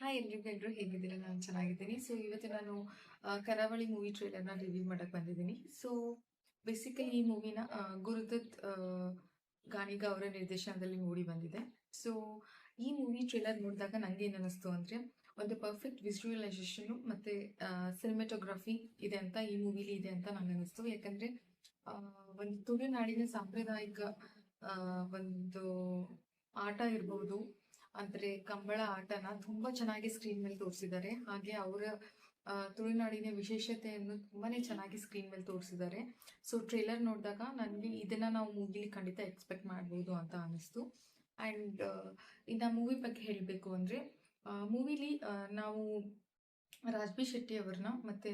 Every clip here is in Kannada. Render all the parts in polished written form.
ಹಾಯ್ ಎಲ್ರಿಗೂ ಹೇಗಿದ್ದೀರಾ? ನಾನು ಚೆನ್ನಾಗಿದ್ದೀನಿ. ಸೊ ಇವತ್ತು ನಾನು ಕರಾವಳಿ ಮೂವಿ ಟ್ರೇಲರ್ನ ರಿವ್ಯೂ ಮಾಡಕ್ಕೆ ಬಂದಿದ್ದೀನಿ. ಸೊ ಬೇಸಿಕಲಿ ಈ ಮೂವಿನ ಗುರುದತ್ ಗಾಣಿಗ ಅವರ ನಿರ್ದೇಶನದಲ್ಲಿ ಮೂಡಿ ಬಂದಿದೆ. ಸೊ ಈ ಮೂವಿ ಟ್ರೇಲರ್ ನೋಡಿದಾಗ ನನಗೆ ಏನು ಅನ್ನಿಸ್ತು ಅಂದರೆ, ಒಂದು ಪರ್ಫೆಕ್ಟ್ ವಿಜುವಲೈಸೇಷನು ಮತ್ತು ಸಿನಿಮಾಟೋಗ್ರಫಿ ಇದೆ ಅಂತ ಈ ಮೂವಿಲಿ ಇದೆ ಅಂತ ನನಗೆ ಅನ್ನಿಸ್ತು. ಯಾಕಂದರೆ ಒಂದು ತುಳುನಾಡಿನ ಸಾಂಪ್ರದಾಯಿಕ ಒಂದು ಆಟ ಇರ್ಬೋದು, ಅಂದರೆ ಕಂಬಳ ಆಟನ ತುಂಬಾ ಚೆನ್ನಾಗಿ ಸ್ಕ್ರೀನ್ ಮೇಲೆ ತೋರಿಸಿದ್ದಾರೆ. ಹಾಗೆ ಅವರ ತುಳುನಾಡಿನ ವಿಶೇಷತೆಯನ್ನು ತುಂಬಾನೇ ಚೆನ್ನಾಗಿ ಸ್ಕ್ರೀನ್ ಮೇಲೆ ತೋರಿಸಿದ್ದಾರೆ. ಸೊ ಟ್ರೇಲರ್ ನೋಡಿದಾಗ ನನಗೆ ಇದನ್ನ ನಾವು ಮೂವಿಲಿ ಖಂಡಿತ ಎಕ್ಸ್ಪೆಕ್ಟ್ ಮಾಡ್ಬೋದು ಅಂತ ಅನಿಸ್ತು. ಆ್ಯಂಡ್ ಇನ್ನು ಮೂವಿ ಬಗ್ಗೆ ಹೇಳಬೇಕು ಅಂದರೆ, ಮೂವಿಲಿ ನಾವು ರಾಜ್ಬಿ ಶೆಟ್ಟಿ ಅವ್ರನ್ನ ಮತ್ತು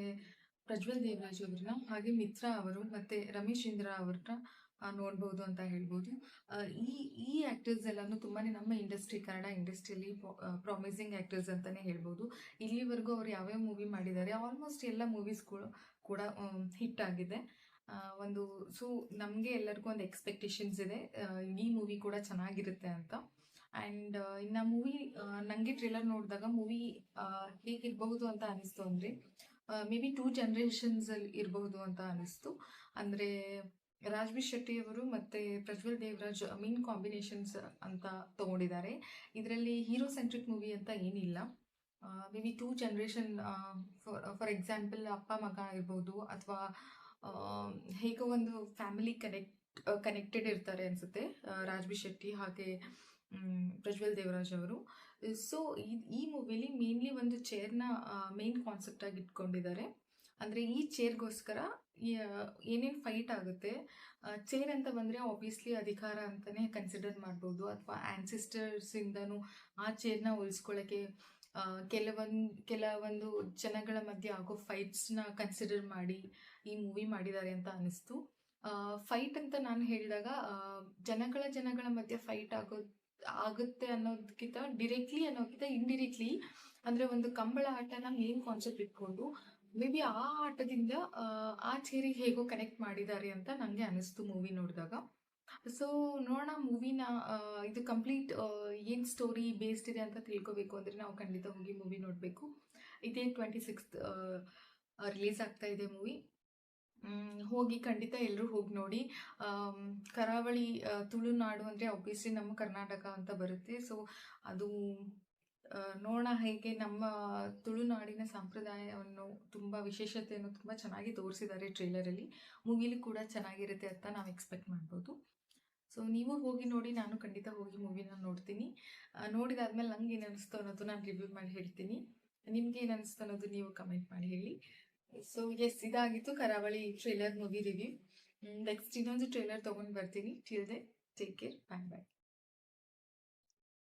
ಪ್ರಜ್ವಲ್ ದೇವರಾಜ್ ಅವ್ರನ್ನ, ಹಾಗೆ ಮಿತ್ರಾ ಅವರು ಮತ್ತು ರಮೇಶ್ ಇಂದ್ರ ಅವ್ರನ್ನ ನೋಡ್ಬೋದು ಅಂತ ಹೇಳ್ಬೋದು. ಈ ಈ ಆ್ಯಕ್ಟರ್ಸ್ ಎಲ್ಲನೂ ತುಂಬಾ ನಮ್ಮ ಕನ್ನಡ ಇಂಡಸ್ಟ್ರಿಯಲ್ಲಿ ಪ್ರಾಮಿಸಿಂಗ್ ಆ್ಯಕ್ಟರ್ಸ್ ಅಂತಲೇ ಹೇಳ್ಬೋದು. ಇಲ್ಲಿವರೆಗೂ ಅವ್ರು ಯಾವ್ಯಾವ ಮೂವಿ ಮಾಡಿದ್ದಾರೆ, ಆಲ್ಮೋಸ್ಟ್ ಎಲ್ಲ ಮೂವೀಸ್ಗಳು ಕೂಡ ಹಿಟ್ ಆಗಿದೆ. ಒಂದು ಸೊ ನಮಗೆ ಎಲ್ಲರಿಗೂ ಒಂದು ಎಕ್ಸ್ಪೆಕ್ಟೇಷನ್ಸ್ ಇದೆ, ಈ ಮೂವಿ ಕೂಡ ಚೆನ್ನಾಗಿರುತ್ತೆ ಅಂತ. ಆ್ಯಂಡ್ ಇನ್ನು ಮೂವಿ ನನಗೆ ಟ್ರೇಲರ್ ನೋಡಿದಾಗ ಮೂವಿ ಹೇಗಿರಬಹುದು ಅಂತ ಅನಿಸ್ತು ಅಂದರೆ, ಮೇ ಬಿ 2 ಜನರೇಷನ್ಸಲ್ಲಿ ಇರಬಹುದು ಅಂತ ಅನಿಸ್ತು. ಅಂದರೆ ರಾಜ್ಬಿ ಶೆಟ್ಟಿ ಅವರು ಮತ್ತು ಪ್ರಜ್ವಲ್ ದೇವರಾಜ್ ಮೀನ್ ಕಾಂಬಿನೇಷನ್ಸ್ ಅಂತ ತಗೊಂಡಿದ್ದಾರೆ. ಇದರಲ್ಲಿ ಹೀರೋ ಸೆಂಟ್ರಿಕ್ ಮೂವಿ ಅಂತ ಏನಿಲ್ಲ. May be 2 generation, for example ಅಪ್ಪ ಮಗ ಇರ್ಬೋದು, ಅಥವಾ ಹೇಗೋ ಒಂದು ಫ್ಯಾಮಿಲಿ ಕನೆಕ್ಟೆಡ್ ಇರ್ತಾರೆ ಅನಿಸುತ್ತೆ ರಾಜ್ಬಿ ಶೆಟ್ಟಿ ಹಾಗೆ ಪ್ರಜ್ವಲ್ ದೇವರಾಜ್ ಅವರು. ಸೊ ಈ ಮೂವಿಲಿ ಮೇನ್ಲಿ ಒಂದು ಚೇರ್ನ ಮೇನ್ ಕಾನ್ಸೆಪ್ಟ್ ಆಗಿ ಇಟ್ಕೊಂಡಿದ್ದಾರೆ. ಅಂದರೆ ಈ ಚೇರ್ಗೋಸ್ಕರ ಏನೇನು ಫೈಟ್ ಆಗುತ್ತೆ. ಚೇರ್ ಅಂತ ಬಂದರೆ ಆಬ್ವಿಯಸ್ಲಿ ಅಧಿಕಾರ ಅಂತಲೇ ಕನ್ಸಿಡರ್ ಮಾಡ್ಬೋದು, ಅಥವಾ ಆ್ಯನ್ಸಿಸ್ಟರ್ಸಿಂದನೂ ಆ ಚೇರ್ನ ಉಳಿಸ್ಕೊಳ್ಳೋಕ್ಕೆ ಕೆಲವೊಂದು ಜನಗಳ ಮಧ್ಯೆ ಆಗೋ ಫೈಟ್ಸ್ನ ಕನ್ಸಿಡರ್ ಮಾಡಿ ಈ ಮೂವಿ ಮಾಡಿದ್ದಾರೆ ಅಂತ ಅನಿಸ್ತು. ಫೈಟ್ ಅಂತ ನಾನು ಹೇಳಿದಾಗ ಜನಗಳ ಮಧ್ಯೆ ಫೈಟ್ ಆಗುತ್ತೆ ಅನ್ನೋದಕ್ಕಿಂತ ಅನ್ನೋದಕ್ಕಿಂತ ಇಂಡಿರೆಕ್ಟ್ಲಿ, ಅಂದರೆ ಒಂದು ಕಂಬಳ ಆಟನ ಮೇನ್ ಕಾನ್ಸೆಪ್ಟ್ ಇಟ್ಕೊಂಡು ಮೇ ಬಿ ಆ ಆಟದಿಂದ ಆ ಚೇರಿಗೆ ಹೇಗೋ ಕನೆಕ್ಟ್ ಮಾಡಿದ್ದಾರೆ ಅಂತ ನನಗೆ ಅನಿಸ್ತು ಮೂವಿ ನೋಡಿದಾಗ. ಸೊ ನೋಡೋಣ ಮೂವಿನ, ಇದು ಕಂಪ್ಲೀಟ್ ಏನು ಸ್ಟೋರಿ ಬೇಸ್ಡ್ ಇದೆ ಅಂತ ತಿಳ್ಕೊಬೇಕು ಅಂದರೆ ನಾವು ಖಂಡಿತ ಹೋಗಿ ಮೂವಿ ನೋಡಬೇಕು. ಇದೇ 26th ರಿಲೀಸ್ ಆಗ್ತಾ ಇದೆ ಮೂವಿ. ಹೋಗಿ ಖಂಡಿತ ಎಲ್ಲರೂ ಹೋಗಿ ನೋಡಿ. ಕರಾವಳಿ ತುಳುನಾಡು ಅಂದರೆ ಆಬ್ವಿಯಸ್ಲಿ ನಮ್ಮ ಕರ್ನಾಟಕ ಅಂತ ಬರುತ್ತೆ. ಸೊ ಅದು ನೋಡೋಣ ಹೇಗೆ ನಮ್ಮ ತುಳುನಾಡಿನ ಸಂಪ್ರದಾಯವನ್ನು ತುಂಬ ವಿಶೇಷತೆಯನ್ನು ತುಂಬ ಚೆನ್ನಾಗಿ ತೋರಿಸಿದ್ದಾರೆ ಟ್ರೇಲರಲ್ಲಿ. ಮೂವಿಲಿ ಕೂಡ ಚೆನ್ನಾಗಿರುತ್ತೆ ಅಂತ ನಾವು ಎಕ್ಸ್ಪೆಕ್ಟ್ ಮಾಡ್ಬೋದು. ಸೊ ನೀವು ಹೋಗಿ ನೋಡಿ, ನಾನು ಖಂಡಿತ ಹೋಗಿ ಮೂವಿನ ನೋಡ್ತೀನಿ. ನೋಡಿದಾದ್ಮೇಲೆ ನಂಗೆ ಏನು ಅನಿಸ್ತು ಅನ್ನೋದು ನಾನು ರಿವ್ಯೂ ಮಾಡಿ ಹೇಳ್ತೀನಿ. ನಿಮ್ಗೆ ಏನು ಅನಿಸ್ತು ಅನ್ನೋದು ನೀವು ಕಮೆಂಟ್ ಮಾಡಿ ಹೇಳಿ. ಸೊ ಎಸ್, ಇದಾಗಿತ್ತು ಕರಾವಳಿ ಟ್ರೇಲರ್ ಮೂವಿ ರಿವ್ಯೂ. ನೆಕ್ಸ್ಟ್ ಇನ್ನೊಂದು ಟ್ರೇಲರ್ ತೊಗೊಂಡು ಬರ್ತೀನಿ. ಟಿಲ್ ದೆ ಟೇಕ್ ಕೇರ್, ಬಾಯ್ ಬಾಯ್.